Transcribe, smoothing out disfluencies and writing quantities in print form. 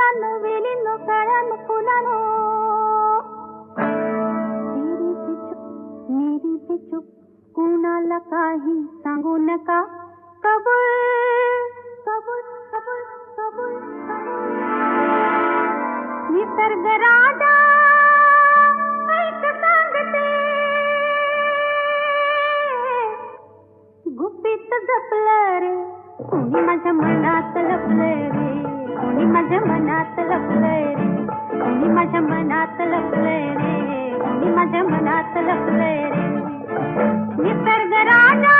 मुलांनो वेलींनो काळ्यानो फुलानो मेरी भी चुप कुणाला काही सांगू नका कबूल कबूल कबूल कबूल निसर्ग राजा ऐक सांगते गुपित जपलं रे कोणी माझ्या मनात लपलंय रे कोणी माझ्या मनात लपलंय रे कोणी माझ्या मनात लपलंय रे कोणी माझ्या मनात लपलंय रे निसर्ग राजा